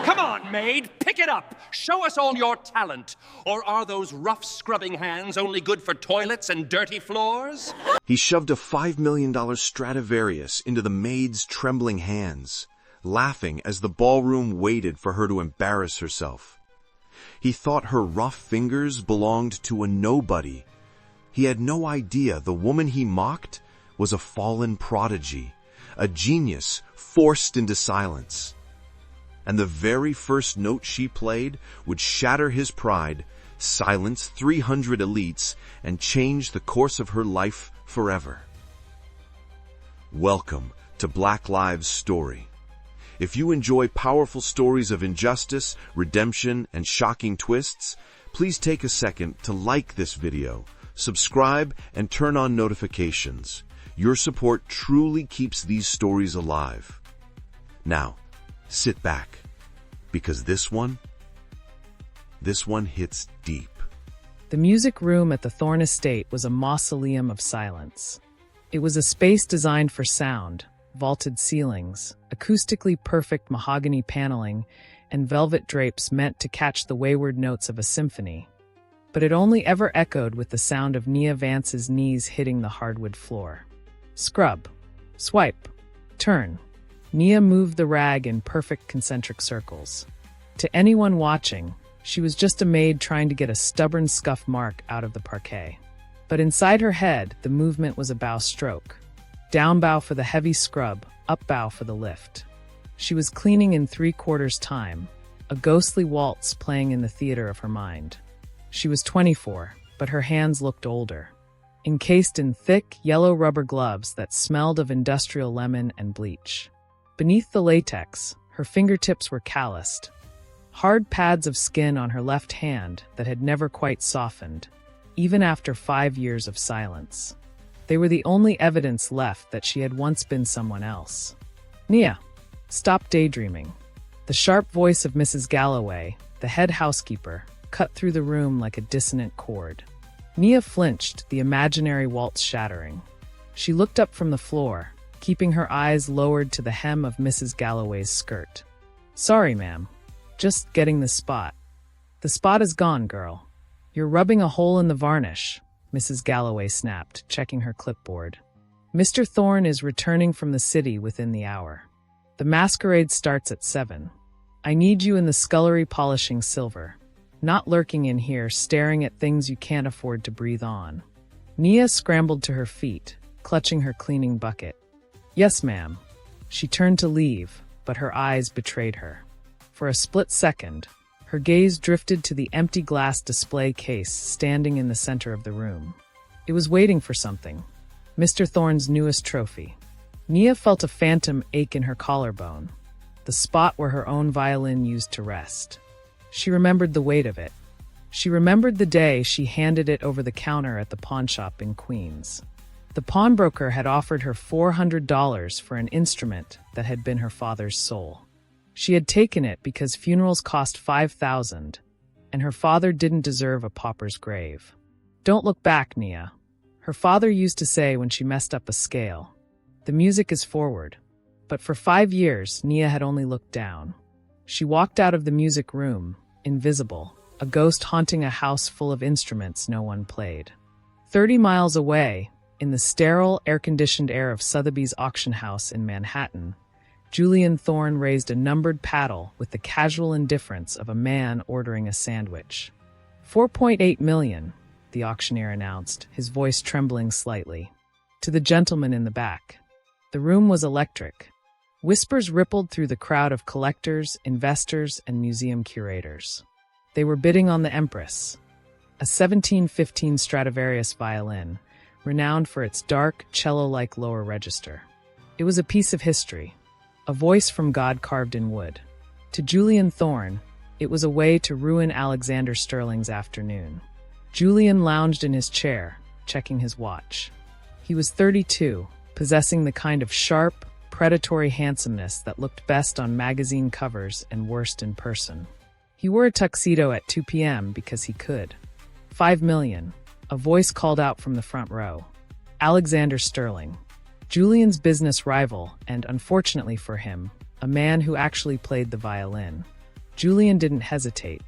Come on, Maid, pick it up. Show us all your talent. Or are those rough scrubbing hands only good for toilets and dirty floors? He shoved a $5 million Stradivarius into the maid's trembling hands, laughing as the ballroom waited for her to embarrass herself. He thought her rough fingers belonged to a nobody. He had no idea the woman he mocked was a fallen prodigy, a genius forced into silence. And the very first note she played would shatter his pride, silence 300 elites, and change the course of her life forever. Welcome to Black Lives Story. If you enjoy powerful stories of injustice, redemption, and shocking twists, please take a second to like this video, subscribe, and turn on notifications. Your support truly keeps these stories alive. Now, sit back, because this one hits deep. The music room at the Thorne estate was a mausoleum of silence. It was a space designed for sound, vaulted ceilings, acoustically perfect mahogany paneling, and velvet drapes meant to catch the wayward notes of a symphony. But it only ever echoed with the sound of Nia Vance's knees hitting the hardwood floor. Scrub, swipe, turn. Nia moved the rag in perfect concentric circles. To anyone watching, she was just a maid trying to get a stubborn scuff mark out of the parquet. But inside her head, the movement was a bow stroke. Down bow for the heavy scrub, up bow for the lift. She was cleaning in 3/4 time, a ghostly waltz playing in the theater of her mind. She was 24, but her hands looked older, encased in thick, yellow rubber gloves that smelled of industrial lemon and bleach. Beneath the latex, her fingertips were calloused, hard pads of skin on her left hand that had never quite softened, even after 5 years of silence. They were the only evidence left that she had once been someone else. Nia, stop daydreaming. The sharp voice of Mrs. Galloway, the head housekeeper, cut through the room like a dissonant chord. Nia flinched, the imaginary waltz shattering. She looked up from the floor, keeping her eyes lowered to the hem of Mrs. Galloway's skirt. Sorry, ma'am. Just getting the spot. The spot is gone, girl. You're rubbing a hole in the varnish, Mrs. Galloway snapped, checking her clipboard. Mr. Thorne is returning from the city within the hour. The masquerade starts at 7. I need you in the scullery polishing silver, not lurking in here staring at things you can't afford to breathe on. Nia scrambled to her feet, clutching her cleaning bucket. Yes, ma'am. She turned to leave, but her eyes betrayed her. For a split second, her gaze drifted to the empty glass display case standing in the center of the room. It was waiting for something. Mr. Thorne's newest trophy. Nia felt a phantom ache in her collarbone, the spot where her own violin used to rest. She remembered the weight of it. She remembered the day she handed it over the counter at the pawnshop in Queens. The pawnbroker had offered her $400 for an instrument that had been her father's soul. She had taken it because funerals cost $5,000, and her father didn't deserve a pauper's grave. Don't look back, Nia. Her father used to say when she messed up a scale. The music is forward. But for 5 years, Nia had only looked down. She walked out of the music room, invisible, a ghost haunting a house full of instruments no one played. 30 miles away, in the sterile, air-conditioned air of Sotheby's auction house in Manhattan, Julian Thorne raised a numbered paddle with the casual indifference of a man ordering a sandwich. $4.8 million, the auctioneer announced, his voice trembling slightly. To the gentleman in the back. The room was electric. Whispers rippled through the crowd of collectors, investors, and museum curators. They were bidding on the Empress, a 1715 Stradivarius violin, renowned for its dark, cello-like lower register. It was a piece of history, a voice from God carved in wood. To Julian Thorne, it was a way to ruin Alexander Sterling's afternoon. Julian lounged in his chair, checking his watch. He was 32, possessing the kind of sharp, predatory handsomeness that looked best on magazine covers and worst in person. He wore a tuxedo at 2 p.m. because he could. $5 million, a voice called out from the front row. Alexander Sterling, Julian's business rival and, unfortunately for him, a man who actually played the violin. Julian didn't hesitate.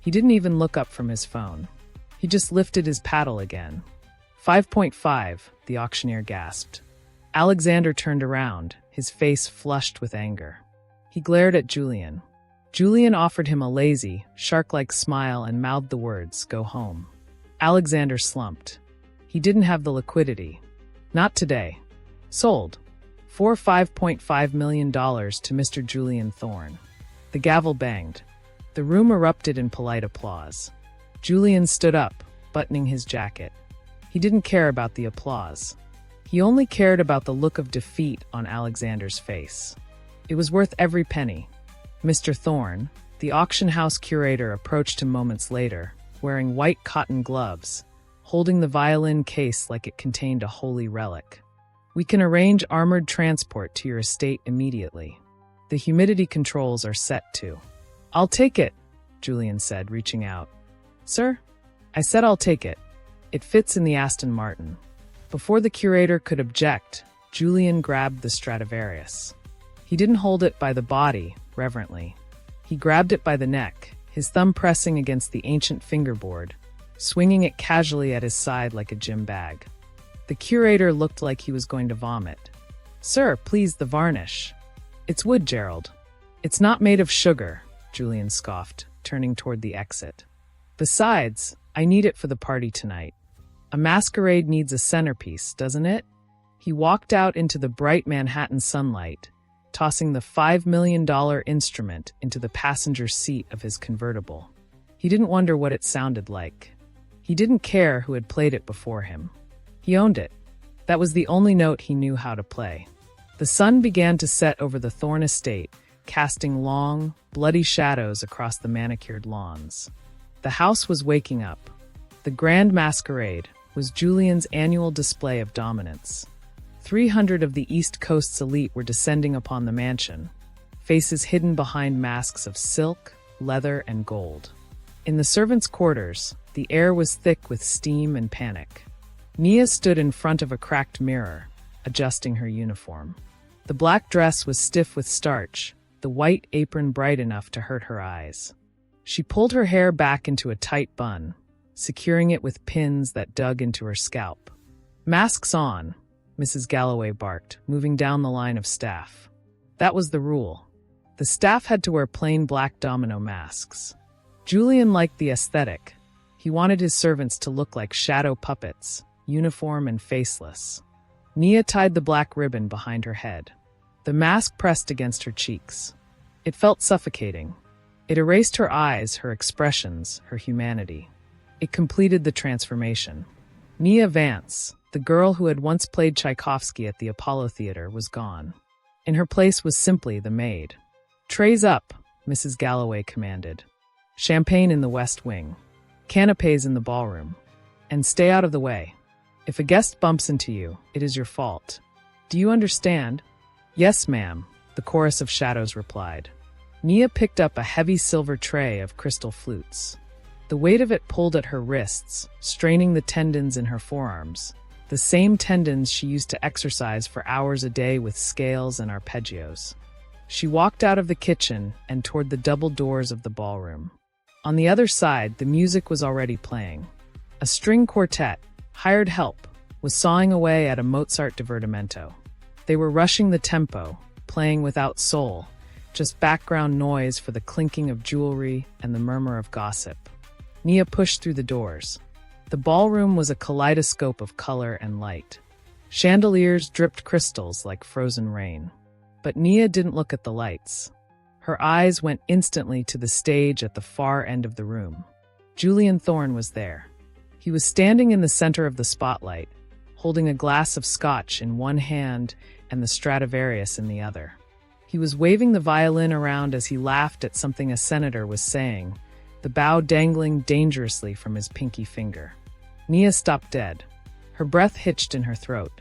He didn't even look up from his phone. He just lifted his paddle again. 5.5, the auctioneer gasped. Alexander turned around, his face flushed with anger. He glared at Julian. Julian offered him a lazy, shark-like smile and mouthed the words, "Go home." Alexander slumped. He didn't have the liquidity. Not today. Sold. For $5.5 million to Mr. Julian Thorne. The gavel banged. The room erupted in polite applause. Julian stood up, buttoning his jacket. He didn't care about the applause. He only cared about the look of defeat on Alexander's face. It was worth every penny. Mr. Thorne, the auction house curator, approached him moments later, wearing white cotton gloves, holding the violin case like it contained a holy relic. "We can arrange armored transport to your estate immediately. The humidity controls are set too." "I'll take it," Julian said, reaching out. "Sir? I said I'll take it. It fits in the Aston Martin." Before the curator could object, Julian grabbed the Stradivarius. He didn't hold it by the body, reverently. He grabbed it by the neck, his thumb pressing against the ancient fingerboard, swinging it casually at his side like a gym bag. The curator looked like he was going to vomit. "Sir, please, the varnish." "It's wood, Gerald. It's not made of sugar," Julian scoffed, turning toward the exit. "Besides, I need it for the party tonight. A masquerade needs a centerpiece, doesn't it?" He walked out into the bright Manhattan sunlight, tossing the $5 million instrument into the passenger seat of his convertible. He didn't wonder what it sounded like. He didn't care who had played it before him. He owned it. That was the only note he knew how to play. The sun began to set over the Thorne estate, casting long, bloody shadows across the manicured lawns. The house was waking up. The Grand Masquerade was Julian's annual display of dominance. 300 of the East Coast's elite were descending upon the mansion, faces hidden behind masks of silk, leather, and gold. In the servants' quarters, the air was thick with steam and panic. Nia stood in front of a cracked mirror, adjusting her uniform. The black dress was stiff with starch, the white apron bright enough to hurt her eyes. She pulled her hair back into a tight bun, securing it with pins that dug into her scalp. "Masks on," Mrs. Galloway barked, moving down the line of staff. That was the rule. The staff had to wear plain black domino masks. Julian liked the aesthetic. He wanted his servants to look like shadow puppets, uniform and faceless. Nia tied the black ribbon behind her head. The mask pressed against her cheeks. It felt suffocating. It erased her eyes, her expressions, her humanity. It completed the transformation. Nia Vance, the girl who had once played Tchaikovsky at the Apollo Theater, was gone. In her place was simply the maid. "Trays up," Mrs. Galloway commanded. "Champagne in the West Wing. Canapes in the ballroom. And stay out of the way. If a guest bumps into you, it is your fault. Do you understand?" "Yes, ma'am," the chorus of shadows replied. Nia picked up a heavy silver tray of crystal flutes. The weight of it pulled at her wrists, straining the tendons in her forearms, the same tendons she used to exercise for hours a day with scales and arpeggios. She walked out of the kitchen and toward the double doors of the ballroom. On the other side, the music was already playing. A string quartet, hired help, was sawing away at a Mozart divertimento. They were rushing the tempo, playing without soul, just background noise for the clinking of jewelry and the murmur of gossip. Nia pushed through the doors. The ballroom was a kaleidoscope of color and light. Chandeliers dripped crystals like frozen rain. But Nia didn't look at the lights. Her eyes went instantly to the stage at the far end of the room. Julian Thorne was there. He was standing in the center of the spotlight, holding a glass of scotch in one hand and the Stradivarius in the other. He was waving the violin around as he laughed at something a senator was saying, the bow dangling dangerously from his pinky finger. Nia stopped dead. Her breath hitched in her throat.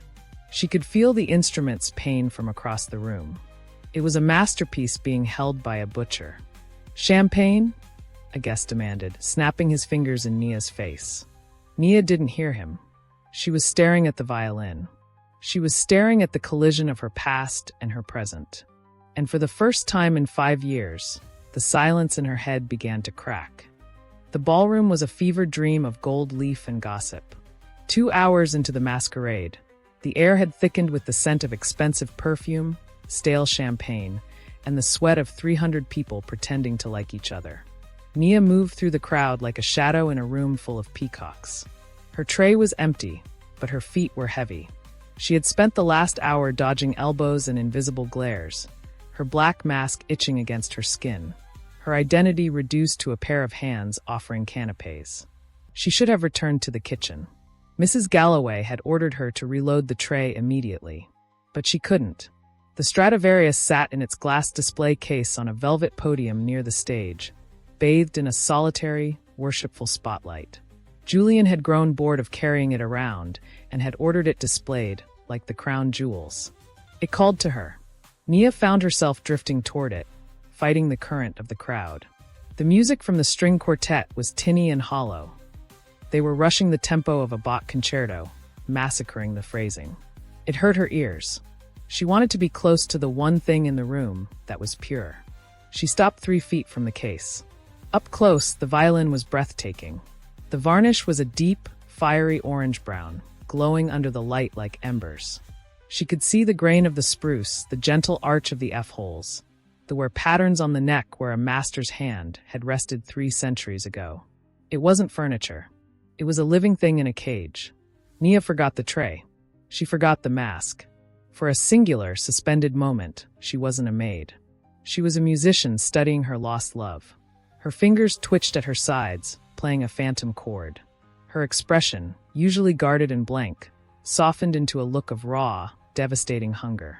She could feel the instrument's pain from across the room. It was a masterpiece being held by a butcher. "Champagne?" a guest demanded, snapping his fingers in Nia's face. Nia didn't hear him. She was staring at the violin. She was staring at the collision of her past and her present. And for the first time in 5 years, the The silence in her head began to crack. The ballroom was a fevered dream of gold leaf and gossip. 2 hours into the masquerade, the air had thickened with the scent of expensive perfume, stale champagne, and the sweat of 300 people pretending to like each other. Nia moved through the crowd like a shadow in a room full of peacocks. Her tray was empty, but her feet were heavy. She had spent the last hour dodging elbows and invisible glares, her black mask itching against her skin, her identity reduced to a pair of hands offering canapés. She should have returned to the kitchen. Mrs. Galloway had ordered her to reload the tray immediately, but she couldn't. The Stradivarius sat in its glass display case on a velvet podium near the stage, bathed in a solitary, worshipful spotlight. Julian had grown bored of carrying it around and had ordered it displayed, like the crown jewels. It called to her. Nia found herself drifting toward it, fighting the current of the crowd. The music from the string quartet was tinny and hollow. They were rushing the tempo of a Bach concerto, massacring the phrasing. It hurt her ears. She wanted to be close to the one thing in the room that was pure. She stopped 3 feet from the case. Up close, the violin was breathtaking. The varnish was a deep, fiery orange-brown, glowing under the light like embers. She could see the grain of the spruce, the gentle arch of the F-holes. There were patterns on the neck where a master's hand had rested 3 centuries ago. It wasn't furniture. It was a living thing in a cage. Nia forgot the tray. She forgot the mask. For a singular, suspended moment, she wasn't a maid. She was a musician studying her lost love. Her fingers twitched at her sides, playing a phantom chord. Her expression, usually guarded and blank, softened into a look of raw, devastating hunger.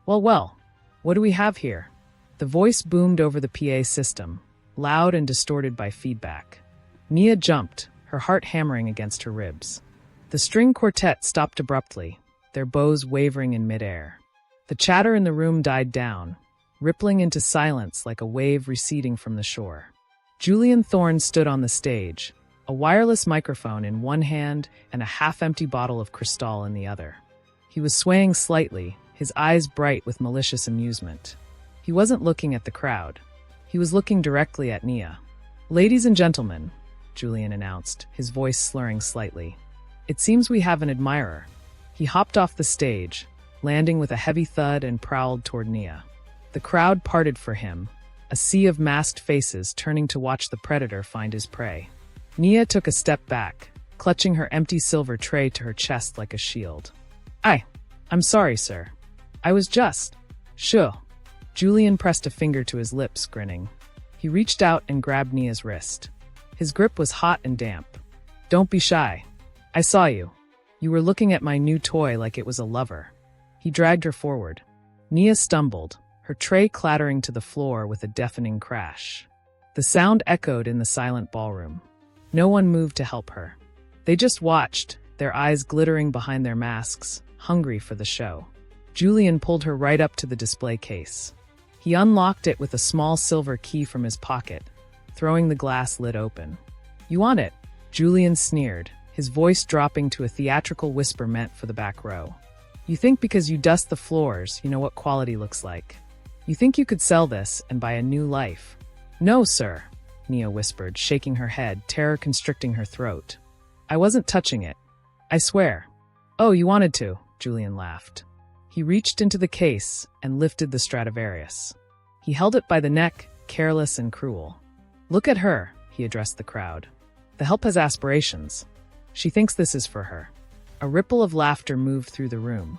Well, what do we have here? The voice boomed over the PA system, loud and distorted by feedback. Nia jumped, her heart hammering against her ribs. The string quartet stopped abruptly, their bows wavering in midair. The chatter in the room died down, rippling into silence like a wave receding from the shore. Julian Thorne stood on the stage, a wireless microphone in one hand and a half-empty bottle of Cristal in the other. He was swaying slightly, his eyes bright with malicious amusement. He wasn't looking at the crowd. He was looking directly at Nia. "Ladies and gentlemen," Julian announced, his voice slurring slightly. "It seems we have an admirer." He hopped off the stage, landing with a heavy thud and prowled toward Nia. The crowd parted for him, a sea of masked faces turning to watch the predator find his prey. Nia took a step back, clutching her empty silver tray to her chest like a shield. I'm sorry, sir. I was just... Sure." Julian pressed a finger to his lips, grinning. He reached out and grabbed Nia's wrist. His grip was hot and damp. "Don't be shy. I saw you. You were looking at my new toy like it was a lover." He dragged her forward. Nia stumbled, her tray clattering to the floor with a deafening crash. The sound echoed in the silent ballroom. No one moved to help her. They just watched, their eyes glittering behind their masks, hungry for the show. Julian pulled her right up to the display case. He unlocked it with a small silver key from his pocket, throwing the glass lid open. "You want it?" Julian sneered, his voice dropping to a theatrical whisper meant for the back row. "You think because you dust the floors, you know what quality looks like. You think you could sell this and buy a new life." "No, sir," Nia whispered, shaking her head, terror constricting her throat. "I wasn't touching it. I swear." "Oh, you wanted to," Julian laughed. He reached into the case and lifted the Stradivarius. He held it by the neck, careless and cruel. "Look at her," he addressed the crowd. "The help has aspirations. She thinks this is for her." A ripple of laughter moved through the room.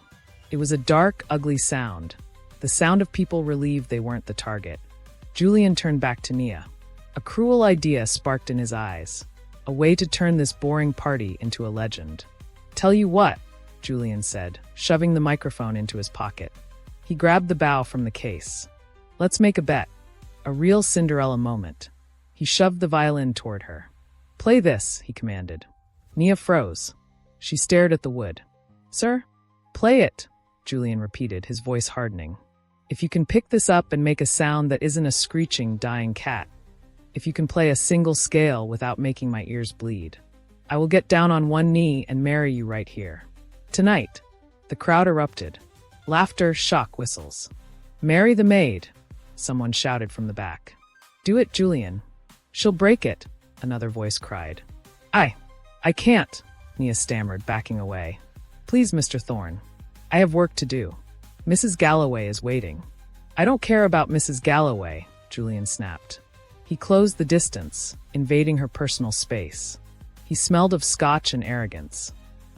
It was a dark, ugly sound, the sound of people relieved they weren't the target. Julian turned back to Nia. A cruel idea sparked in his eyes, a way to turn this boring party into a legend. "Tell you what," Julian said, shoving the microphone into his pocket. He grabbed the bow from the case. "Let's make a bet. A real Cinderella moment." He shoved the violin toward her. "Play this," he commanded. Nia froze. She stared at the wood. "Sir?" "Play it," Julian repeated, his voice hardening. "If you can pick this up and make a sound that isn't a screeching, dying cat. If you can play a single scale without making my ears bleed. I will get down on one knee and marry you right here. Tonight." The crowd erupted. Laughter, shock whistles. "Marry the maid," someone shouted from the back. Do it, Julian. She'll break it, another voice cried. I can't, Nia stammered, backing away. Please, Mr. Thorne. I have work to do. Mrs. Galloway is waiting. I don't care about Mrs. Galloway, Julian snapped. He closed the distance, invading her personal space. He smelled of scotch and arrogance.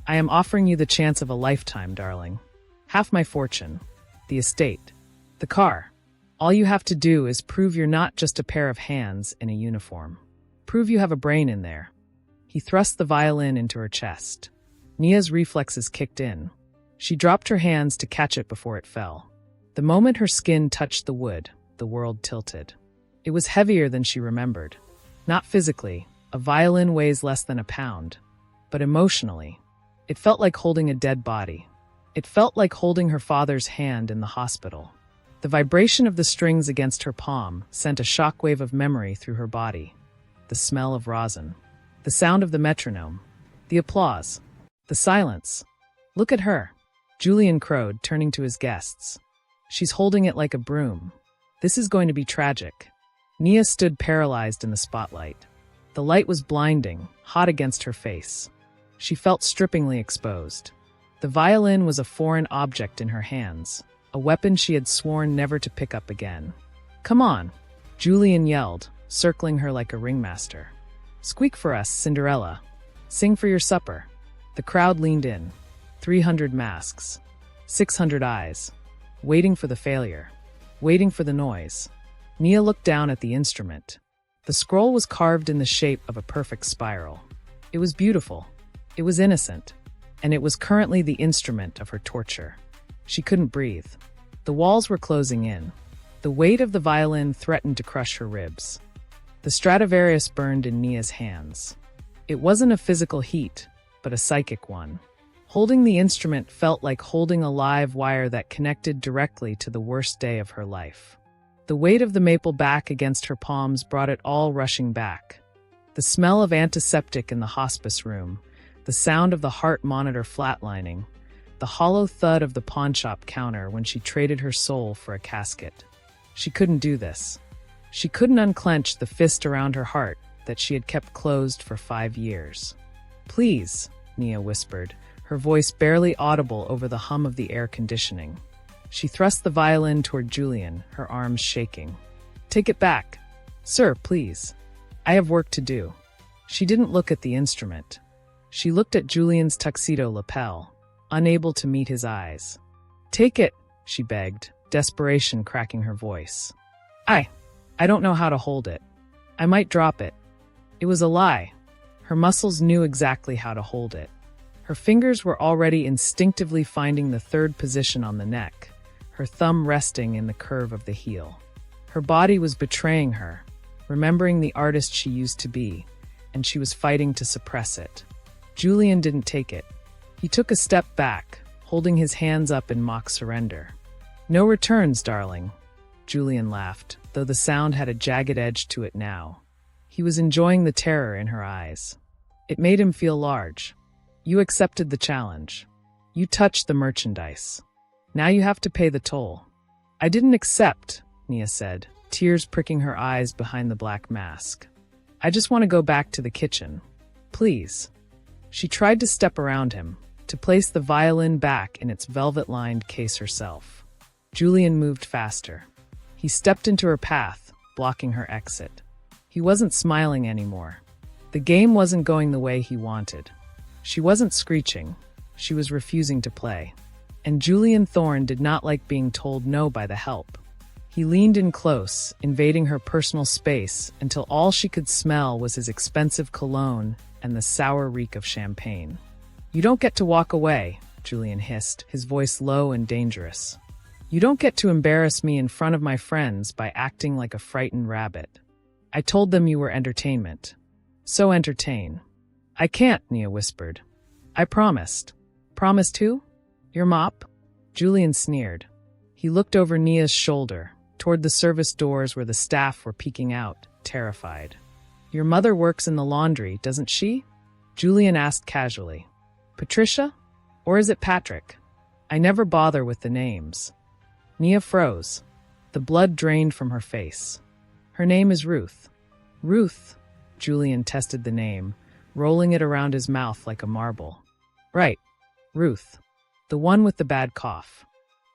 I am offering you the chance of a lifetime, darling. Half my fortune. The estate. The car. All you have to do is prove you're not just a pair of hands in a uniform. Prove you have a brain in there. He thrust the violin into her chest. Nia's reflexes kicked in. She dropped her hands to catch it before it fell. The moment her skin touched the wood, the world tilted. It was heavier than she remembered. Not physically, a violin weighs less than a pound, but emotionally. It felt like holding a dead body. It felt like holding her father's hand in the hospital. The vibration of the strings against her palm sent a shockwave of memory through her body. The smell of rosin. The sound of the metronome. The applause. The silence. Look at her, Julian crowed, turning to his guests. She's holding it like a broom. This is going to be tragic. Nia stood paralyzed in the spotlight. The light was blinding, hot against her face. She felt strippingly exposed. The violin was a foreign object in her hands, a weapon she had sworn never to pick up again. Come on, Julian yelled, circling her like a ringmaster. Squeak for us, Cinderella. Sing for your supper. The crowd leaned in. 300 masks. 600 eyes. Waiting for the failure. Waiting for the noise. Nia looked down at the instrument. The scroll was carved in the shape of a perfect spiral. It was beautiful. It was innocent. And it was currently the instrument of her torture. She couldn't breathe. The walls were closing in. The weight of the violin threatened to crush her ribs. The Stradivarius burned in Nia's hands. It wasn't a physical heat, but a psychic one. Holding the instrument felt like holding a live wire that connected directly to the worst day of her life. The weight of the maple back against her palms brought it all rushing back. The smell of antiseptic in the hospice room, the sound of the heart monitor flatlining, the hollow thud of the pawnshop counter when she traded her soul for a casket. She couldn't do this. She couldn't unclench the fist around her heart that she had kept closed for 5 years. Please, Nia whispered, her voice barely audible over the hum of the air conditioning. She thrust the violin toward Julian, her arms shaking. Take it back. Sir, please. I have work to do. She didn't look at the instrument. She looked at Julian's tuxedo lapel, unable to meet his eyes. Take it, she begged, desperation cracking her voice. I don't know how to hold it. I might drop it. It was a lie. Her muscles knew exactly how to hold it. Her fingers were already instinctively finding the third position on the neck, her thumb resting in the curve of the heel. Her body was betraying her, remembering the artist she used to be, and she was fighting to suppress it. Julian didn't take it. He took a step back, holding his hands up in mock surrender. No returns, darling. Julian laughed, though the sound had a jagged edge to it now. He was enjoying the terror in her eyes. It made him feel large. You accepted the challenge. You touched the merchandise. Now you have to pay the toll. I didn't accept, Nia said, tears pricking her eyes behind the black mask. I just want to go back to the kitchen. Please. She tried to step around him, to place the violin back in its velvet-lined case herself. Julian moved faster. He stepped into her path, blocking her exit. He wasn't smiling anymore. The game wasn't going the way he wanted. She wasn't screeching. She was refusing to play. And Julian Thorne did not like being told no by the help. He leaned in close, invading her personal space until all she could smell was his expensive cologne and the sour reek of champagne. You don't get to walk away, Julian hissed, his voice low and dangerous. You don't get to embarrass me in front of my friends by acting like a frightened rabbit. I told them you were entertainment. So entertain. I can't, Nia whispered. I promised. Promised who? Your mop? Julian sneered. He looked over Nia's shoulder, toward the service doors where the staff were peeking out, terrified. Your mother works in the laundry, doesn't she? Julian asked casually. Patricia? Or is it Patrick? I never bother with the names. Nia froze. The blood drained from her face. Her name is Ruth. Ruth, Julian tested the name, rolling it around his mouth like a marble. Right, Ruth. The one with the bad cough.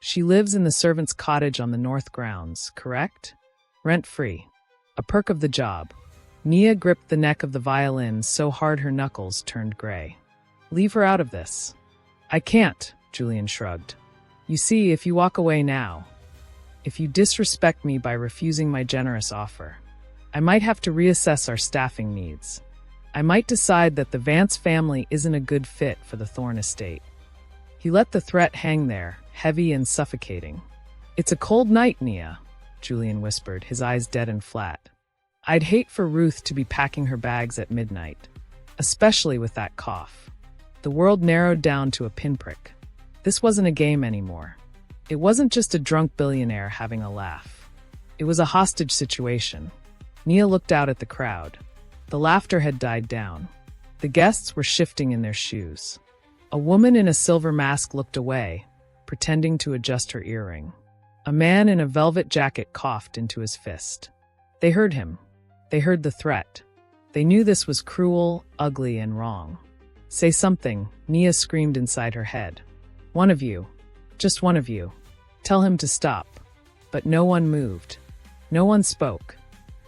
She lives in the servant's cottage on the north grounds, correct? Rent-free. A perk of the job. Nia gripped the neck of the violin so hard her knuckles turned gray. Leave her out of this. I can't, Julian shrugged. You see, if you walk away now, if you disrespect me by refusing my generous offer, I might have to reassess our staffing needs. I might decide that the Vance family isn't a good fit for the Thorne estate. He let the threat hang there, heavy and suffocating. It's a cold night, Nia, Julian whispered, his eyes dead and flat. I'd hate for Ruth to be packing her bags at midnight, especially with that cough. The world narrowed down to a pinprick. This wasn't a game anymore. It wasn't just a drunk billionaire having a laugh. It was a hostage situation. Nia looked out at the crowd. The laughter had died down. The guests were shifting in their shoes. A woman in a silver mask looked away, pretending to adjust her earring. A man in a velvet jacket coughed into his fist. They heard him. They heard the threat. They knew this was cruel, ugly, and wrong. Say something, Nia screamed inside her head. One of you. Just one of you. Tell him to stop. But no one moved. No one spoke.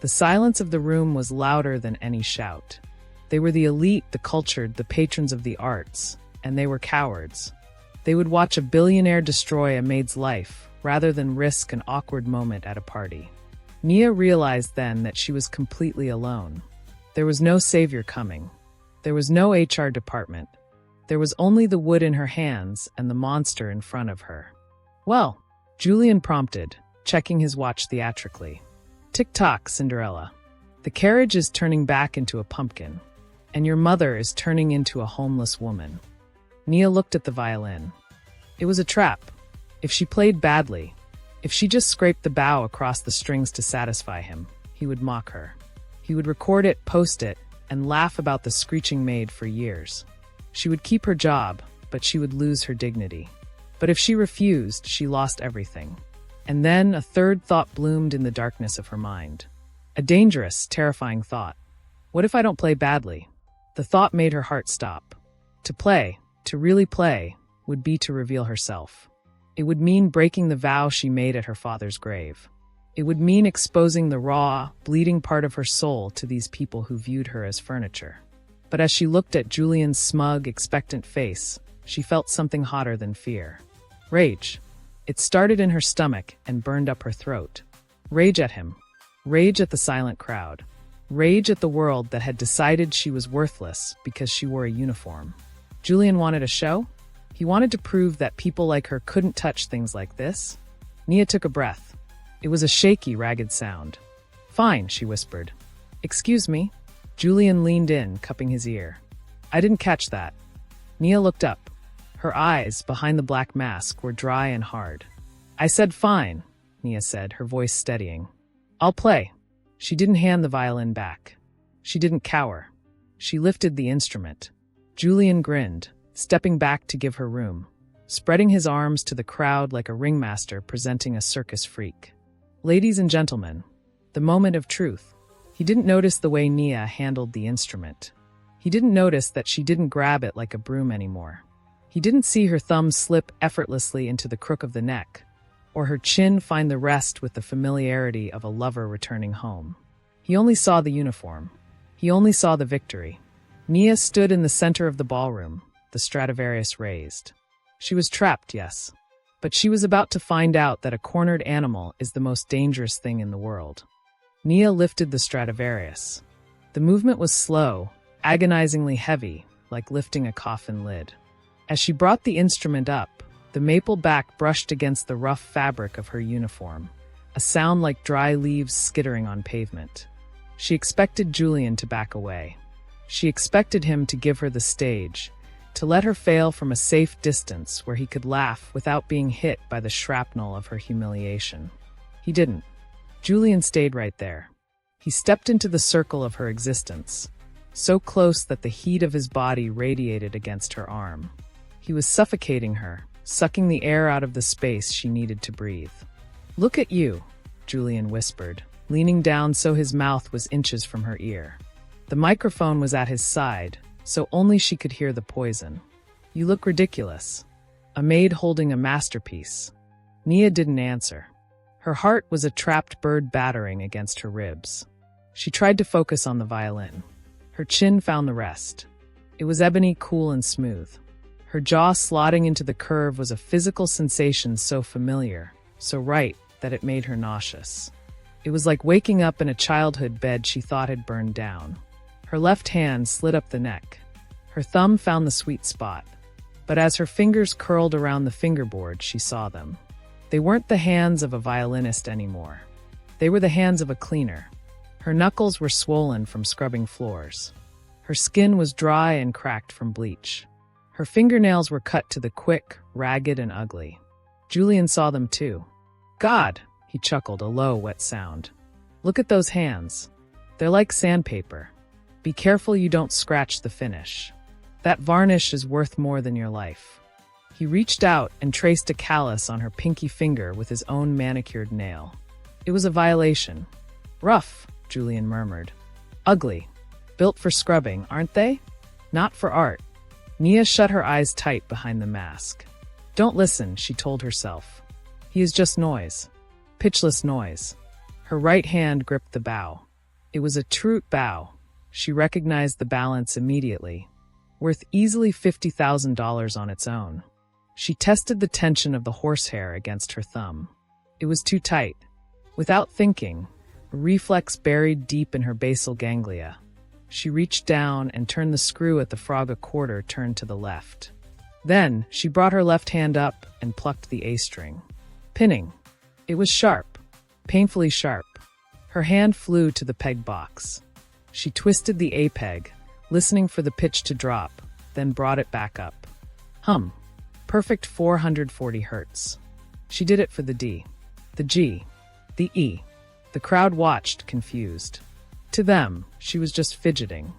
The silence of the room was louder than any shout. They were the elite, the cultured, the patrons of the arts, and they were cowards. They would watch a billionaire destroy a maid's life, rather than risk an awkward moment at a party. Nia realized then that she was completely alone. There was no savior coming. There was no HR department. There was only the wood in her hands and the monster in front of her. Well, Julian prompted, checking his watch theatrically. Tick-tock, Cinderella. The carriage is turning back into a pumpkin, and your mother is turning into a homeless woman. Nia looked at the violin. It was a trap. If she played badly, if she just scraped the bow across the strings to satisfy him, he would mock her. He would record it, post it, and laugh about the screeching maid for years. She would keep her job, but she would lose her dignity. But if she refused, she lost everything. And then a third thought bloomed in the darkness of her mind. A dangerous, terrifying thought. What if I don't play badly? The thought made her heart stop. To play, to really play, would be to reveal herself. It would mean breaking the vow she made at her father's grave. It would mean exposing the raw, bleeding part of her soul to these people who viewed her as furniture. But as she looked at Julian's smug, expectant face, she felt something hotter than fear. Rage. It started in her stomach and burned up her throat. Rage at him. Rage at the silent crowd. Rage at the world that had decided she was worthless because she wore a uniform. Julian wanted a show? He wanted to prove that people like her couldn't touch things like this. Nia took a breath. It was a shaky, ragged sound. Fine, she whispered. Excuse me? Julian leaned in, cupping his ear. I didn't catch that. Nia looked up. Her eyes, behind the black mask, were dry and hard. I said fine, Nia said, her voice steadying. I'll play. She didn't hand the violin back. She didn't cower. She lifted the instrument. Julian grinned, stepping back to give her room, spreading his arms to the crowd like a ringmaster presenting a circus freak. Ladies and gentlemen, the moment of truth. He didn't notice the way Nia handled the instrument. He didn't notice that she didn't grab it like a broom anymore. He didn't see her thumb slip effortlessly into the crook of the neck, or her chin find the rest with the familiarity of a lover returning home. He only saw the uniform. He only saw the victory. Nia stood in the center of the ballroom, the Stradivarius raised. She was trapped, yes, but she was about to find out that a cornered animal is the most dangerous thing in the world. Nia lifted the Stradivarius. The movement was slow, agonizingly heavy, like lifting a coffin lid. As she brought the instrument up, the maple back brushed against the rough fabric of her uniform, a sound like dry leaves skittering on pavement. She expected Julian to back away. She expected him to give her the stage, to let her fail from a safe distance where he could laugh without being hit by the shrapnel of her humiliation. He didn't. Julian stayed right there. He stepped into the circle of her existence, so close that the heat of his body radiated against her arm. He was suffocating her, sucking the air out of the space she needed to breathe. Look at you, Julian whispered, leaning down so his mouth was inches from her ear. The microphone was at his side, so only she could hear the poison. "You look ridiculous." A maid holding a masterpiece. Nia didn't answer. Her heart was a trapped bird battering against her ribs. She tried to focus on the violin. Her chin found the rest. It was ebony, cool, and smooth. Her jaw slotting into the curve was a physical sensation so familiar, so right, that it made her nauseous. It was like waking up in a childhood bed she thought had burned down. Her left hand slid up the neck. Her thumb found the sweet spot. But as her fingers curled around the fingerboard, she saw them. They weren't the hands of a violinist anymore. They were the hands of a cleaner. Her knuckles were swollen from scrubbing floors. Her skin was dry and cracked from bleach. Her fingernails were cut to the quick, ragged, and ugly. Julian saw them too. "God," he chuckled, a low, wet sound. "Look at those hands. They're like sandpaper. Be careful you don't scratch the finish. That varnish is worth more than your life." He reached out and traced a callus on her pinky finger with his own manicured nail. It was a violation. "Rough," Julian murmured. "Ugly. Built for scrubbing, aren't they? Not for art." Nia shut her eyes tight behind the mask. "Don't listen," she told herself. "He is just noise. Pitchless noise." Her right hand gripped the bow. It was a true bow. She recognized the balance immediately. Worth easily $50,000 on its own. She tested the tension of the horsehair against her thumb. It was too tight. Without thinking, a reflex buried deep in her basal ganglia. She reached down and turned the screw at the frog a quarter turned to the left. Then, she brought her left hand up and plucked the A string. Pinning. It was sharp. Painfully sharp. Her hand flew to the peg box. She twisted the A peg, listening for the pitch to drop, then brought it back up. Hum. Perfect 440 hertz. She did it for the D, the G, the E. The crowd watched, confused. To them, she was just fidgeting.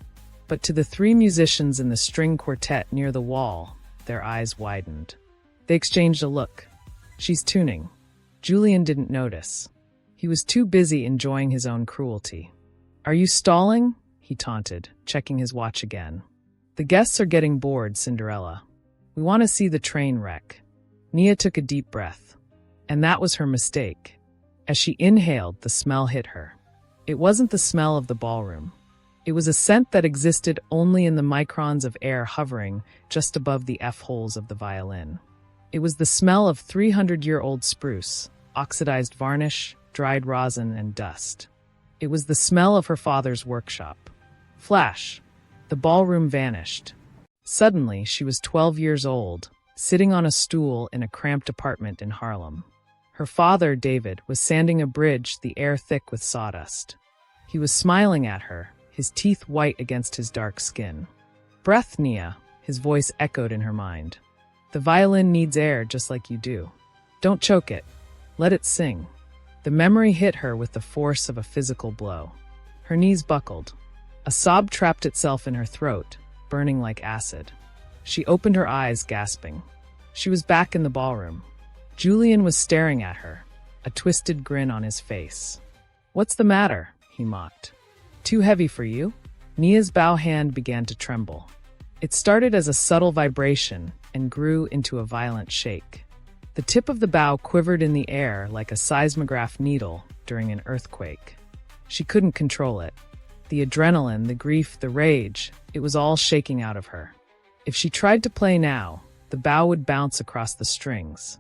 But to the three musicians in the string quartet near the wall, their eyes widened. They exchanged a look. "She's tuning." Julian didn't notice. He was too busy enjoying his own cruelty. "Are you stalling?" he taunted, checking his watch again. "The guests are getting bored, Cinderella. We want to see the train wreck." Nia took a deep breath. And that was her mistake. As she inhaled, the smell hit her. It wasn't the smell of the ballroom. It was a scent that existed only in the microns of air hovering just above the F-holes of the violin. It was the smell of 300-year-old spruce, oxidized varnish, dried rosin, and dust. It was the smell of her father's workshop. Flash. The ballroom vanished. Suddenly, she was 12 years old, sitting on a stool in a cramped apartment in Harlem. Her father, David, was sanding a bridge, the air thick with sawdust. He was smiling at her, his teeth white against his dark skin. "Breath, Nia," his voice echoed in her mind. "The violin needs air just like you do. Don't choke it. Let it sing." The memory hit her with the force of a physical blow. Her knees buckled. A sob trapped itself in her throat, burning like acid. She opened her eyes, gasping. She was back in the ballroom. Julian was staring at her, a twisted grin on his face. "What's the matter?" he mocked. "Too heavy for you?" Nia's bow hand began to tremble. It started as a subtle vibration and grew into a violent shake. The tip of the bow quivered in the air like a seismograph needle during an earthquake. She couldn't control it. The adrenaline, the grief, the rage, it was all shaking out of her. If she tried to play now, the bow would bounce across the strings.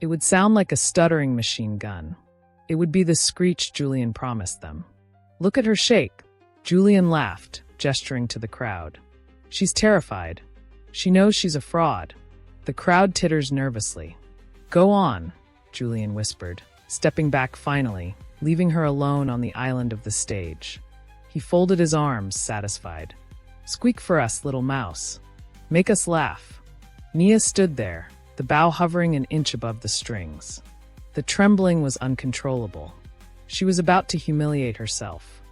It would sound like a stuttering machine gun. It would be the screech Julian promised them. "Look at her shake." Julian laughed, gesturing to the crowd. "She's terrified. She knows she's a fraud." The crowd titters nervously. "Go on," Julian whispered, stepping back finally, leaving her alone on the island of the stage. He folded his arms, satisfied. "Squeak for us, little mouse. Make us laugh." Nia stood there, the bow hovering an inch above the strings. The trembling was uncontrollable. She was about to humiliate herself.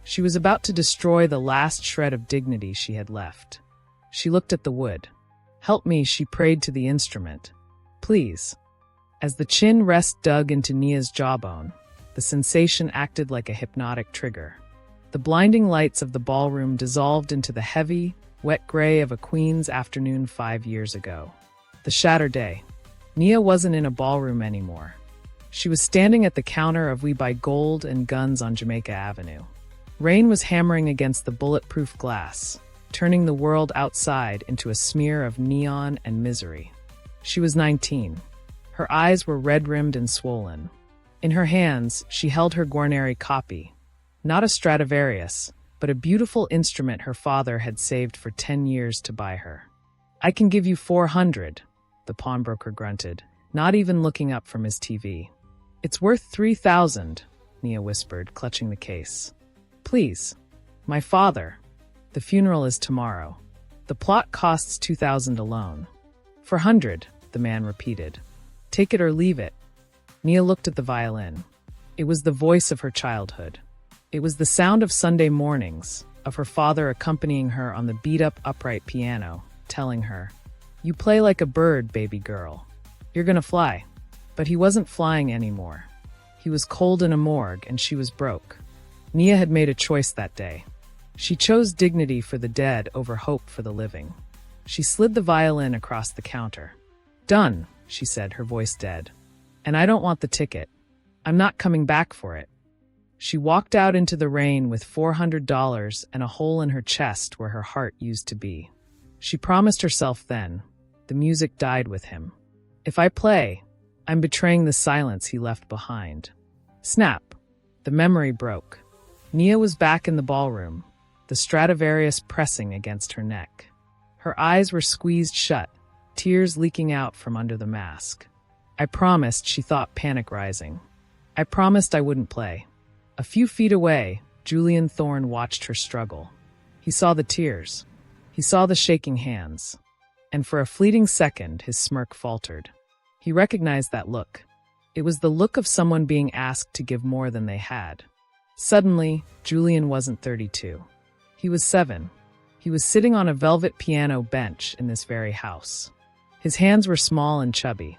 She was about to destroy the last shred of dignity she had left. She looked at the wood. "Help me," she prayed to the instrument. "Please." As the chin rest dug into Nia's jawbone, The sensation acted like a hypnotic trigger. The blinding lights of the ballroom dissolved into the heavy, wet gray of a queen's afternoon 5 years ago. The shatter day. Nia wasn't in a ballroom anymore. She was standing at the counter of We Buy Gold and Guns on Jamaica Avenue. Rain was hammering against the bulletproof glass, turning the world outside into a smear of neon and misery. She was 19. Her eyes were red-rimmed and swollen. In her hands, she held her Guarneri copy. Not a Stradivarius, but a beautiful instrument her father had saved for 10 years to buy her. "I can give you 400, the pawnbroker grunted, not even looking up from his TV. "It's worth 3,000, Nia whispered, clutching the case. "Please. My father. The funeral is tomorrow. The plot costs 2,000 alone." "400, the man repeated. "Take it or leave it." Nia looked at the violin. It was the voice of her childhood. It was the sound of Sunday mornings, of her father accompanying her on the beat-up upright piano, telling her, "You play like a bird, baby girl. You're gonna fly." But he wasn't flying anymore. He was cold in a morgue, and she was broke. Nia had made a choice that day. She chose dignity for the dead over hope for the living. She slid the violin across the counter. "Done," she said, her voice dead. "And I don't want the ticket. I'm not coming back for it." She walked out into the rain with $400 and a hole in her chest where her heart used to be. She promised herself then. The music died with him. "If I play, I'm betraying the silence he left behind." Snap! The memory broke. Nia was back in the ballroom, the Stradivarius pressing against her neck. Her eyes were squeezed shut, tears leaking out from under the mask. "I promised," she thought, panic rising. "I promised I wouldn't play." A few feet away, Julian Thorne watched her struggle. He saw the tears. He saw the shaking hands. And for a fleeting second, his smirk faltered. He recognized that look. It was the look of someone being asked to give more than they had. Suddenly, Julian wasn't 32. He was 7. He was sitting on a velvet piano bench in this very house. His hands were small and chubby.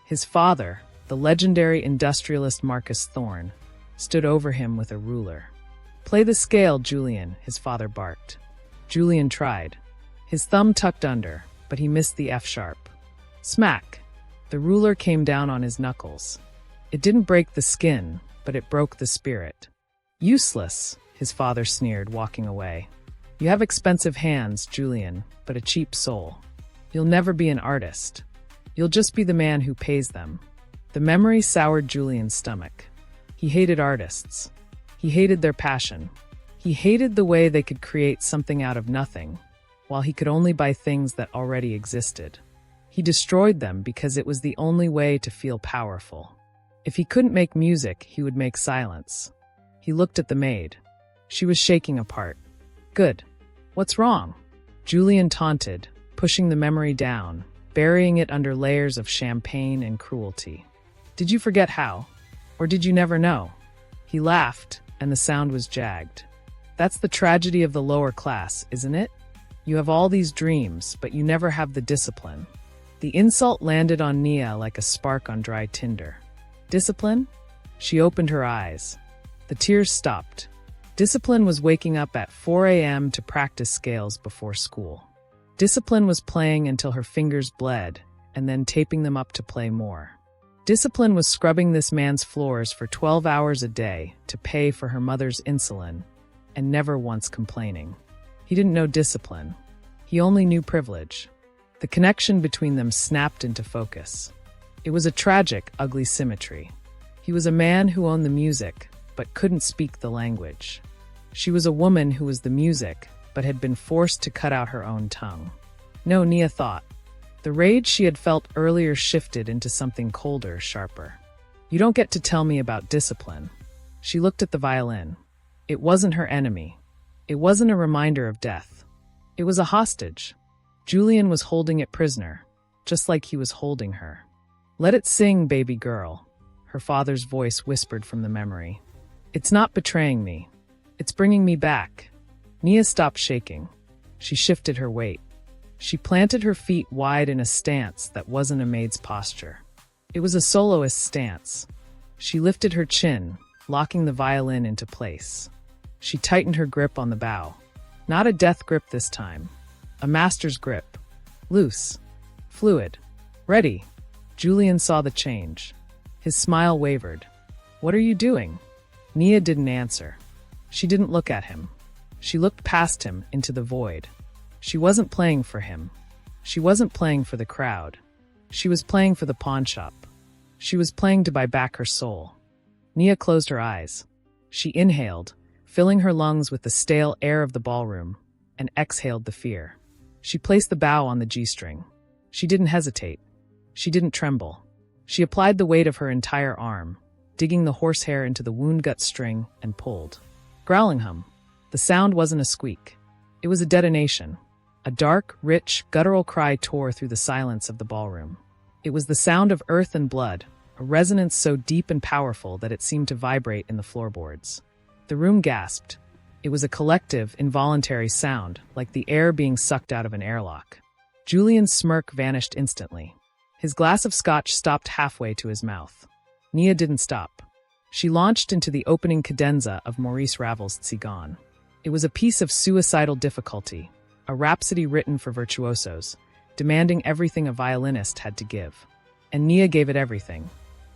His father, the legendary industrialist Marcus Thorne, stood over him with a ruler. "Play the scale, Julian," his father barked. Julian tried. His thumb tucked under, but he missed the F-sharp. Smack! The ruler came down on his knuckles. It didn't break the skin, but it broke the spirit. "Useless," his father sneered, walking away. "You have expensive hands, Julian, but a cheap soul. You'll never be an artist. You'll just be the man who pays them." The memory soured Julian's stomach. He hated artists. He hated their passion. He hated the way they could create something out of nothing, while he could only buy things that already existed. He destroyed them because it was the only way to feel powerful. If he couldn't make music, he would make silence. He looked at the maid. She was shaking apart. "Good. What's wrong?" Julian taunted, pushing the memory down, burying it under layers of champagne and cruelty. "Did you forget how? Or did you never know?" He laughed, and the sound was jagged. "That's the tragedy of the lower class, isn't it? You have all these dreams, but you never have the discipline." The insult landed on Nia like a spark on dry tinder. Discipline? She opened her eyes. The tears stopped. Discipline was waking up at 4 a.m. to practice scales before school. Discipline was playing until her fingers bled, and then taping them up to play more. Discipline was scrubbing this man's floors for 12 hours a day to pay for her mother's insulin, and never once complaining. He didn't know discipline. He only knew privilege. The connection between them snapped into focus. It was a tragic, ugly symmetry. He was a man who owned the music, but couldn't speak the language. She was a woman who was the music, but had been forced to cut out her own tongue. No, Nia thought. The rage she had felt earlier shifted into something colder, sharper. "You don't get to tell me about discipline." She looked at the violin. It wasn't her enemy. It wasn't a reminder of death. It was a hostage. Julian was holding it prisoner, just like he was holding her. "Let it sing, baby girl," her father's voice whispered from the memory. "It's not betraying me. It's bringing me back." Nia stopped shaking. She shifted her weight. She planted her feet wide in a stance that wasn't a maid's posture. It was a soloist's stance. She lifted her chin, locking the violin into place. She tightened her grip on the bow. Not a death grip this time. A master's grip. Loose. Fluid. Ready. Julian saw the change. His smile wavered. "What are you doing?" Nia didn't answer. She didn't look at him. She looked past him into the void. She wasn't playing for him. She wasn't playing for the crowd. She was playing for the pawn shop. She was playing to buy back her soul. Nia closed her eyes. She inhaled, filling her lungs with the stale air of the ballroom, and exhaled the fear. She placed the bow on the G-string. She didn't hesitate. She didn't tremble. She applied the weight of her entire arm, digging the horsehair into the wound-gut string, and pulled. Growling hum. The sound wasn't a squeak. It was a detonation. A dark, rich, guttural cry tore through the silence of the ballroom. It was the sound of earth and blood, a resonance so deep and powerful that it seemed to vibrate in the floorboards. The room gasped. It was a collective, involuntary sound, like the air being sucked out of an airlock. Julian's smirk vanished instantly. His glass of scotch stopped halfway to his mouth. Nia didn't stop. She launched into the opening cadenza of Maurice Ravel's Tsigan. It was a piece of suicidal difficulty, a rhapsody written for virtuosos, demanding everything a violinist had to give. And Nia gave it everything.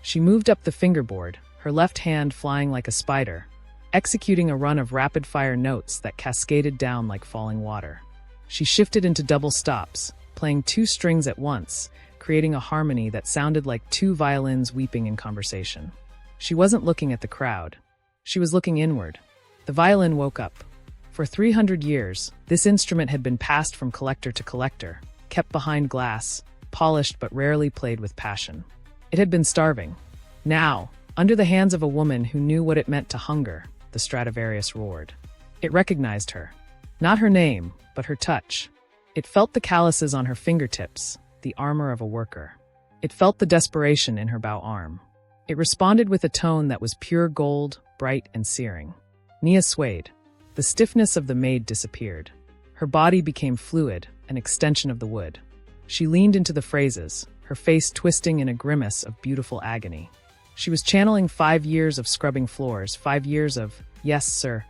She moved up the fingerboard, her left hand flying like a spider, executing a run of rapid-fire notes that cascaded down like falling water. She shifted into double stops, playing two strings at once, creating a harmony that sounded like two violins weeping in conversation. She wasn't looking at the crowd. She was looking inward. The violin woke up. For 300 years, this instrument had been passed from collector to collector, kept behind glass, polished but rarely played with passion. It had been starving. Now, under the hands of a woman who knew what it meant to hunger, the Stradivarius roared. It recognized her. Not her name, but her touch. It felt the calluses on her fingertips, the armor of a worker. It felt the desperation in her bow arm. It responded with a tone that was pure gold, bright and searing. Nia swayed. The stiffness of the Maid disappeared. Her body became fluid, an extension of the wood. She leaned into the phrases, her face twisting in a grimace of beautiful agony. She was channeling 5 years of scrubbing floors, 5 years of, yes, sir,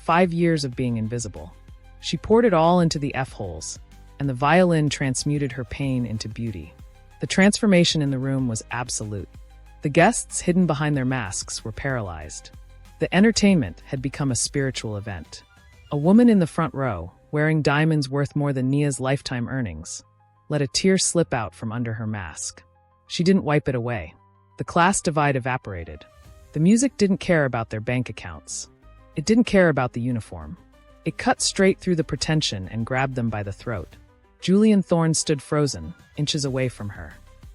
5 years of being invisible. She poured it all into the F-holes, and the violin transmuted her pain into beauty. The transformation in the room was absolute. The guests, hidden behind their masks, were paralyzed. The entertainment had become a spiritual event. A woman in the front row, wearing diamonds worth more than Nia's lifetime earnings, let a tear slip out from under her mask. She didn't wipe it away. The class divide evaporated. The music didn't care about their bank accounts. It didn't care about the uniform. It cut straight through the pretension and grabbed them by the throat. Julian Thorne stood frozen, inches away from her.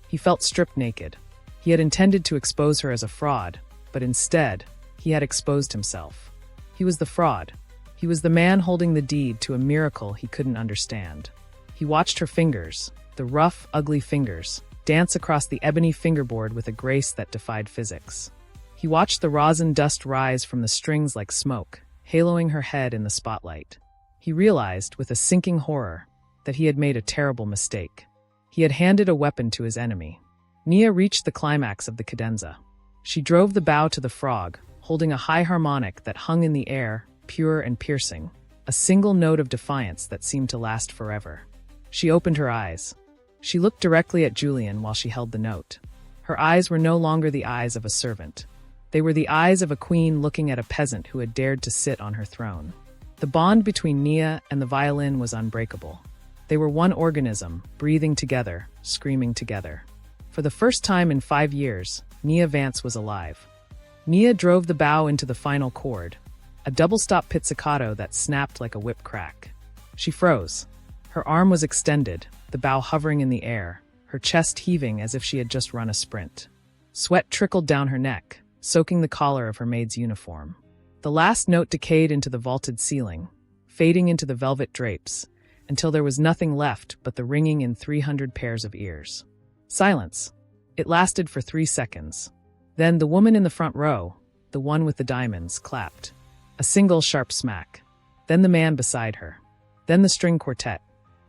He felt stripped naked. He had intended to expose her as a fraud, but instead, he had exposed himself. He was the fraud. He was the man holding the deed to a miracle he couldn't understand. He watched her fingers, the rough, ugly fingers, dance across the ebony fingerboard with a grace that defied physics. He watched the rosin dust rise from the strings like smoke, haloing her head in the spotlight. He realized, with a sinking horror, that he had made a terrible mistake. He had handed a weapon to his enemy. Nia reached the climax of the cadenza. She drove the bow to the frog, holding a high harmonic that hung in the air, pure and piercing, a single note of defiance that seemed to last forever. She opened her eyes. She looked directly at Julian while she held the note. Her eyes were no longer the eyes of a servant. They were the eyes of a queen looking at a peasant who had dared to sit on her throne. The bond between Nia and the violin was unbreakable. They were one organism, breathing together, screaming together. For the first time in 5 years, Nia Vance was alive. Nia drove the bow into the final chord, a double-stop pizzicato that snapped like a whip crack. She froze. Her arm was extended, the bow hovering in the air, her chest heaving as if she had just run a sprint. Sweat trickled down her neck, soaking the collar of her maid's uniform. The last note decayed into the vaulted ceiling, fading into the velvet drapes, until there was nothing left but the ringing in 300 pairs of ears. Silence. It lasted for 3 seconds. Then the woman in the front row, the one with the diamonds, clapped. A single sharp smack. Then the man beside her. Then the string quartet.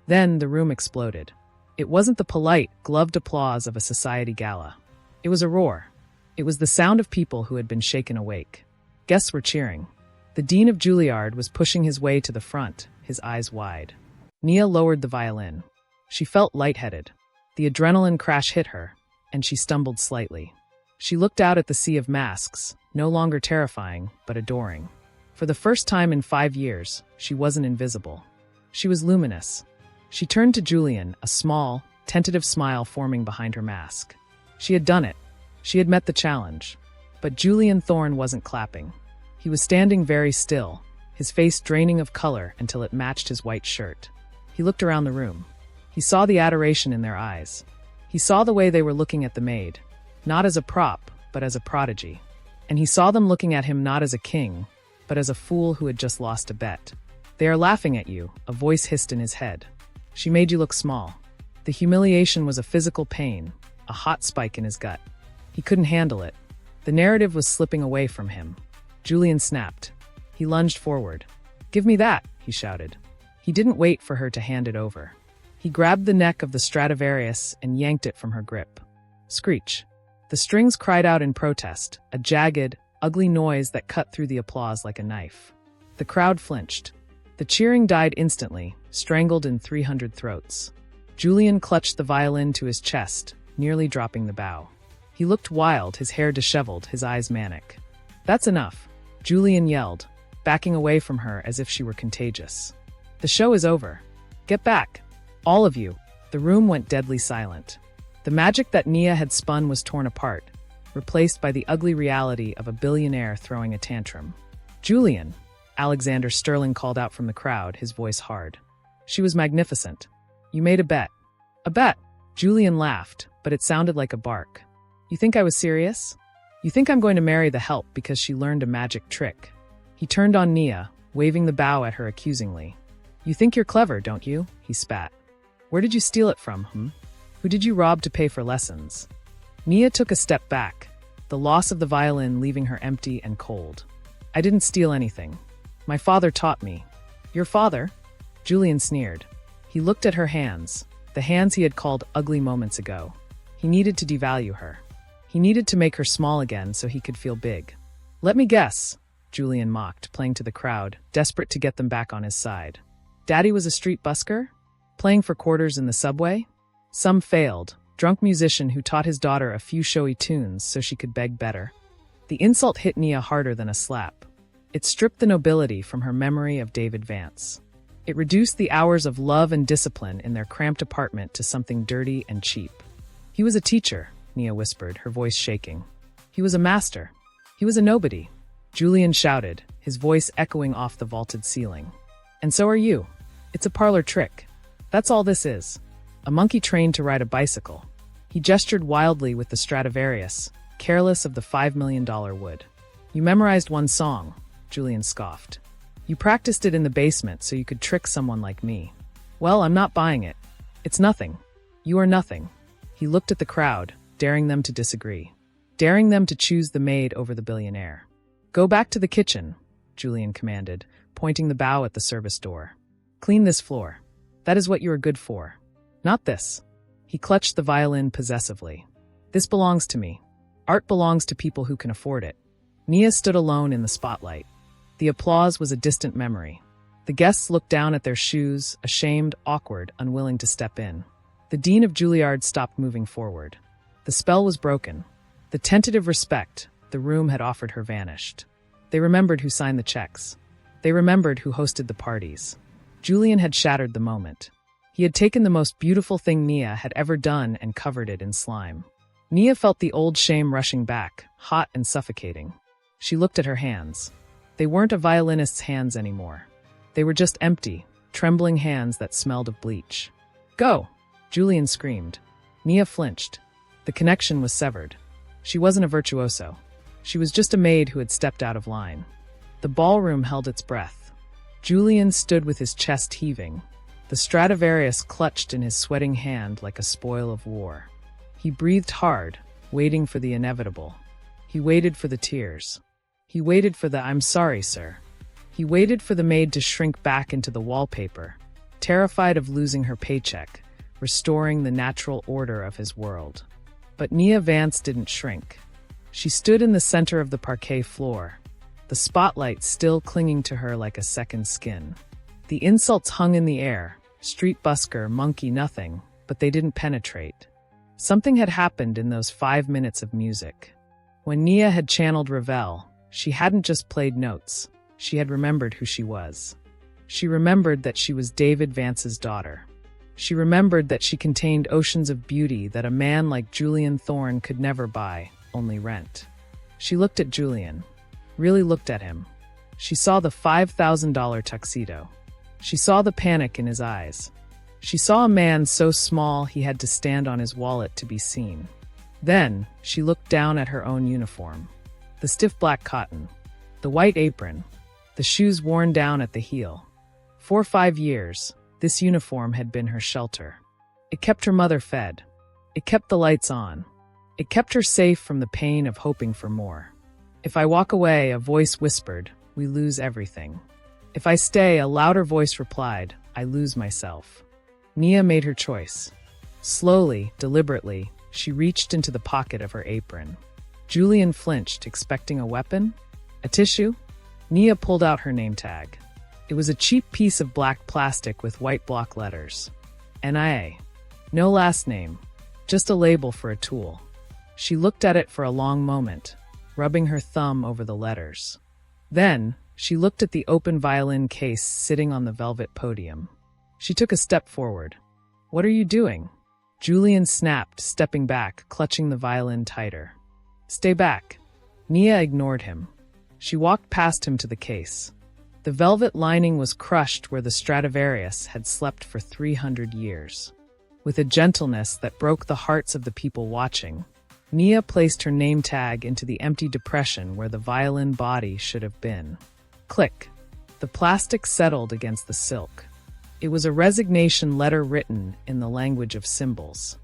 Then the room exploded. It wasn't the polite, gloved applause of a society gala. It was a roar. It was the sound of people who had been shaken awake. Guests were cheering. The Dean of Juilliard was pushing his way to the front, his eyes wide. Nia lowered the violin. She felt lightheaded. The adrenaline crash hit her, and she stumbled slightly. She looked out at the sea of masks, no longer terrifying, but adoring. For the first time in 5 years, she wasn't invisible. She was luminous. She turned to Julian, a small, tentative smile forming behind her mask. She had done it. She had met the challenge. But Julian Thorne wasn't clapping. He was standing very still, his face draining of color until it matched his white shirt. He looked around the room. He saw the adoration in their eyes. He saw the way they were looking at the maid, not as a prop, but as a prodigy. And he saw them looking at him not as a king, but as a fool who had just lost a bet. "They are laughing at you," a voice hissed in his head. "She made you look small." The humiliation was a physical pain, a hot spike in his gut. He couldn't handle it. The narrative was slipping away from him. Julian snapped. He lunged forward. "Give me that," he shouted. He didn't wait for her to hand it over. He grabbed the neck of the Stradivarius and yanked it from her grip. Screech. The strings cried out in protest, a jagged, ugly noise that cut through the applause like a knife. The crowd flinched. The cheering died instantly, strangled in 300 throats. Julian clutched the violin to his chest, nearly dropping the bow. He looked wild, his hair disheveled, his eyes manic. "That's enough," Julian yelled, backing away from her as if she were contagious. "The show is over. Get back. All of you." The room went deadly silent. The magic that Nia had spun was torn apart, replaced by the ugly reality of a billionaire throwing a tantrum. "Julian," Alexander Sterling called out from the crowd, his voice hard. "She was magnificent. You made a bet." "A bet?" Julian laughed, but it sounded like a bark. "You think I was serious? You think I'm going to marry the help because she learned a magic trick?" He turned on Nia, waving the bow at her accusingly. "You think you're clever, don't you?" he spat. "Where did you steal it from, Who did you rob to pay for lessons?" Nia took a step back, the loss of the violin leaving her empty and cold. "I didn't steal anything. My father taught me." "Your father?" Julian sneered. He looked at her hands, the hands he had called ugly moments ago. He needed to devalue her. He needed to make her small again so he could feel big. "Let me guess," Julian mocked, playing to the crowd, desperate to get them back on his side. "Daddy was a street busker? Playing for quarters in the subway? Some failed, drunk musician who taught his daughter a few showy tunes so she could beg better?" The insult hit Nia harder than a slap. It stripped the nobility from her memory of David Vance. It reduced the hours of love and discipline in their cramped apartment to something dirty and cheap. "He was a teacher," Nia whispered, her voice shaking. "He was a master. He was a nobody," Julian shouted, his voice echoing off the vaulted ceiling. "And so are you. It's a parlor trick. That's all this is. A monkey trained to ride a bicycle." He gestured wildly with the Stradivarius, careless of the $5 million wood. "You memorized one song," Julian scoffed. "You practiced it in the basement so you could trick someone like me. Well, I'm not buying it. It's nothing. You are nothing." He looked at the crowd, daring them to disagree, daring them to choose the maid over the billionaire. "Go back to the kitchen," Julian commanded, pointing the bow at the service door. "Clean this floor. That is what you are good for. Not this." He clutched the violin possessively. "This belongs to me. Art belongs to people who can afford it." Nia stood alone in the spotlight. The applause was a distant memory. The guests looked down at their shoes, ashamed, awkward, unwilling to step in. The Dean of Juilliard stopped moving forward. The spell was broken. The tentative respect the room had offered her vanished. They remembered who signed the checks. They remembered who hosted the parties. Julian had shattered the moment. He had taken the most beautiful thing Nia had ever done and covered it in slime. Nia felt the old shame rushing back, hot and suffocating. She looked at her hands. They weren't a violinist's hands anymore. They were just empty, trembling hands that smelled of bleach. "Go!" Julian screamed. Nia flinched. The connection was severed. She wasn't a virtuoso. She was just a maid who had stepped out of line. The ballroom held its breath. Julian stood with his chest heaving. The Stradivarius clutched in his sweating hand like a spoil of war. He breathed hard, waiting for the inevitable. He waited for the tears. He waited for the "I'm sorry, sir." He waited for the maid to shrink back into the wallpaper, terrified of losing her paycheck, restoring the natural order of his world. But Nia Vance didn't shrink. She stood in the center of the parquet floor, the spotlight still clinging to her like a second skin. The insults hung in the air, street busker, monkey, nothing, but they didn't penetrate. Something had happened in those 5 minutes of music. When Nia had channeled Ravel, she hadn't just played notes, she had remembered who she was. She remembered that she was David Vance's daughter. She remembered that she contained oceans of beauty that a man like Julian Thorne could never buy, only rent. She looked at Julian, really looked at him. She saw the $5,000 tuxedo. She saw the panic in his eyes. She saw a man so small he had to stand on his wallet to be seen. Then, she looked down at her own uniform. The stiff black cotton, the white apron, the shoes worn down at the heel. For 5 years, this uniform had been her shelter. It kept her mother fed. It kept the lights on. It kept her safe from the pain of hoping for more. If I walk away, a voice whispered, we lose everything. If I stay, a louder voice replied, I lose myself. Nia made her choice. Slowly, deliberately, she reached into the pocket of her apron. Julian flinched, expecting a weapon? A tissue? Nia pulled out her name tag. It was a cheap piece of black plastic with white block letters. Nia. No last name, just a label for a tool. She looked at it for a long moment, rubbing her thumb over the letters. Then, she looked at the open violin case sitting on the velvet podium. She took a step forward. What are you doing? Julian snapped, stepping back, clutching the violin tighter. Stay back. Nia ignored him. She walked past him to the case. The velvet lining was crushed where the Stradivarius had slept for 300 years. With a gentleness that broke the hearts of the people watching, Nia placed her name tag into the empty depression where the violin body should have been. Click. The plastic settled against the silk. It was a resignation letter written in the language of symbols.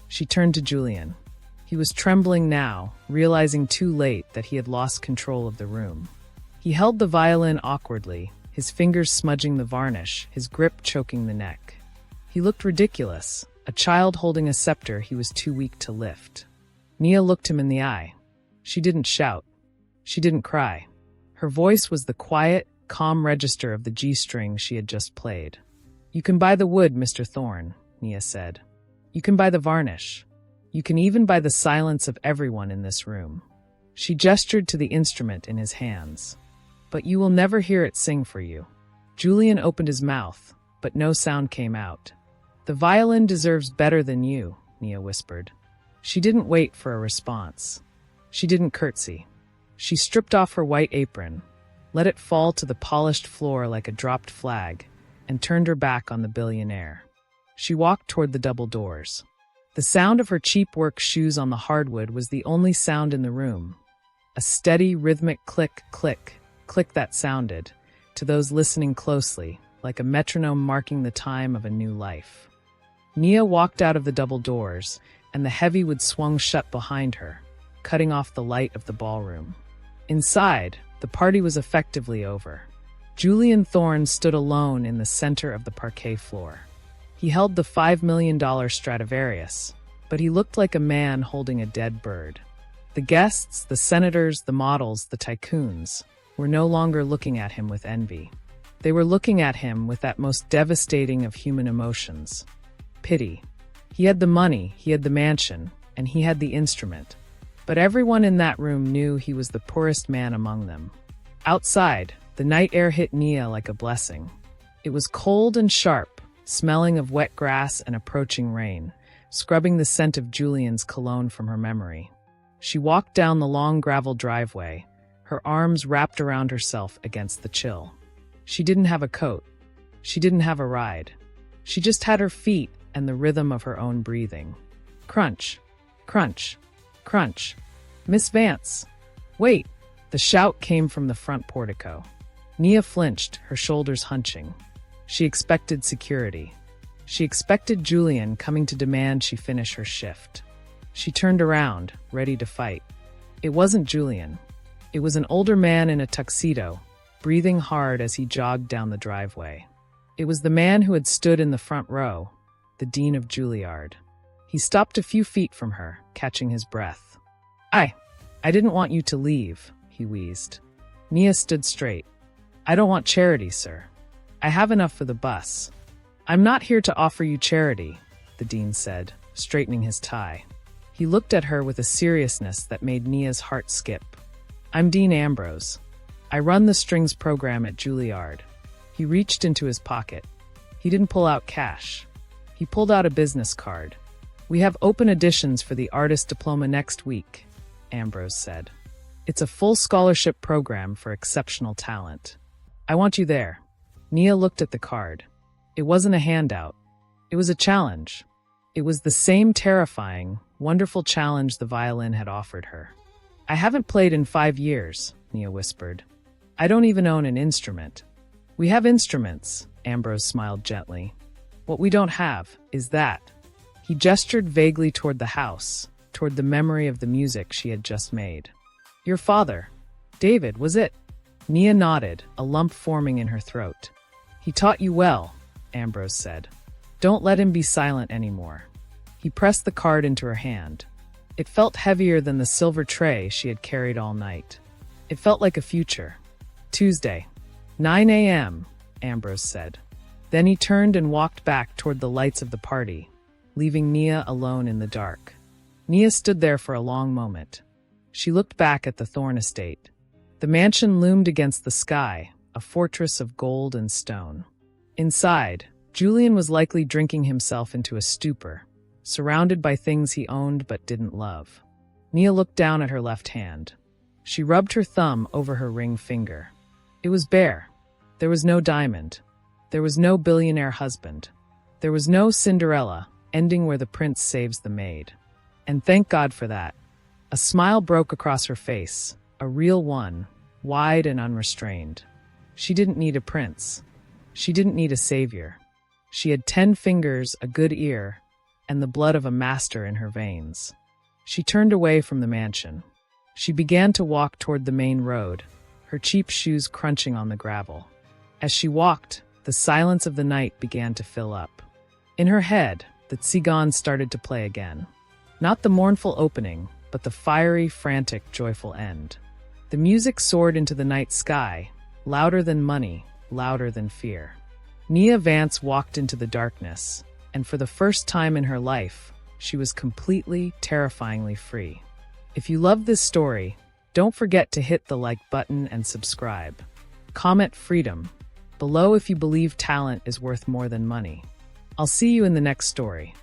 She turned to Julian. He was trembling now, realizing too late that he had lost control of the room. He held the violin awkwardly, his fingers smudging the varnish, his grip choking the neck. He looked ridiculous, a child holding a scepter he was too weak to lift. Nia looked him in the eye. She didn't shout. She didn't cry. Her voice was the quiet, calm register of the G-string she had just played. You can buy the wood, Mr. Thorne, Nia said. You can buy the varnish. You can even buy the silence of everyone in this room. She gestured to the instrument in his hands. But you will never hear it sing for you. Julian opened his mouth, but no sound came out. The violin deserves better than you, Nia whispered. She didn't wait for a response. She didn't curtsy. She stripped off her white apron, let it fall to the polished floor like a dropped flag, and turned her back on the billionaire. She walked toward the double doors. The sound of her cheap work shoes on the hardwood was the only sound in the room. A steady, rhythmic click, click, click that sounded, to those listening closely, like a metronome marking the time of a new life. Nia walked out of the double doors, and the heavy wood swung shut behind her, cutting off the light of the ballroom. Inside, the party was effectively over. Julian Thorne stood alone in the center of the parquet floor. He held the $5 million Stradivarius, but he looked like a man holding a dead bird. The guests, the senators, the models, the tycoons, were no longer looking at him with envy. They were looking at him with that most devastating of human emotions, pity. He had the money, he had the mansion, and he had the instrument. But everyone in that room knew he was the poorest man among them. Outside, the night air hit Nia like a blessing. It was cold and sharp, smelling of wet grass and approaching rain, scrubbing the scent of Julian's cologne from her memory. She walked down the long gravel driveway, her arms wrapped around herself against the chill. She didn't have a coat. She didn't have a ride. She just had her feet and the rhythm of her own breathing. Crunch, crunch, crunch. Miss Vance! Wait! The shout came from the front portico. Nia flinched, her shoulders hunching. She expected security. She expected Julian coming to demand she finish her shift. She turned around, ready to fight. It wasn't Julian. It was an older man in a tuxedo, breathing hard as he jogged down the driveway. It was the man who had stood in the front row, the Dean of Juilliard. He stopped a few feet from her, catching his breath. I didn't want you to leave, he wheezed. Nia stood straight. I don't want charity, sir. I have enough for the bus. I'm not here to offer you charity, the dean said, straightening his tie. He looked at her with a seriousness that made Nia's heart skip. I'm Dean Ambrose. I run the strings program at Juilliard. He reached into his pocket. He didn't pull out cash. He pulled out a business card. We have open auditions for the artist diploma next week, Ambrose said. It's a full scholarship program for exceptional talent. I want you there. Nia looked at the card. It wasn't a handout. It was a challenge. It was the same terrifying, wonderful challenge the violin had offered her. I haven't played in 5 years, Nia whispered. I don't even own an instrument. We have instruments, Ambrose smiled gently. What we don't have is that. He gestured vaguely toward the house, toward the memory of the music she had just made. Your father, David, was it? Nia nodded, a lump forming in her throat. He taught you well, Ambrose said. Don't let him be silent anymore. He pressed the card into her hand. It felt heavier than the silver tray she had carried all night. It felt like a future. Tuesday, 9 a.m., Ambrose said. Then he turned and walked back toward the lights of the party, leaving Nia alone in the dark. Nia stood there for a long moment. She looked back at the Thorne estate. The mansion loomed against the sky, a fortress of gold and stone. Inside, Julian was likely drinking himself into a stupor, surrounded by things he owned but didn't love. Nia looked down at her left hand. She rubbed her thumb over her ring finger. It was bare. There was no diamond. There was no billionaire husband. There was no Cinderella, ending where the prince saves the maid. And thank God for that. A smile broke across her face, a real one, wide and unrestrained. She didn't need a prince. She didn't need a savior. She had 10 fingers, a good ear, and the blood of a master in her veins. She turned away from the mansion. She began to walk toward the main road, her cheap shoes crunching on the gravel. As she walked, the silence of the night began to fill up. In her head, the tsigane started to play again. Not the mournful opening, but the fiery, frantic, joyful end. The music soared into the night sky, louder than money, louder than fear. Nia Vance walked into the darkness, and for the first time in her life, she was completely, terrifyingly free. If you love this story, don't forget to hit the like button and subscribe. Comment freedom below if you believe talent is worth more than money. I'll see you in the next story.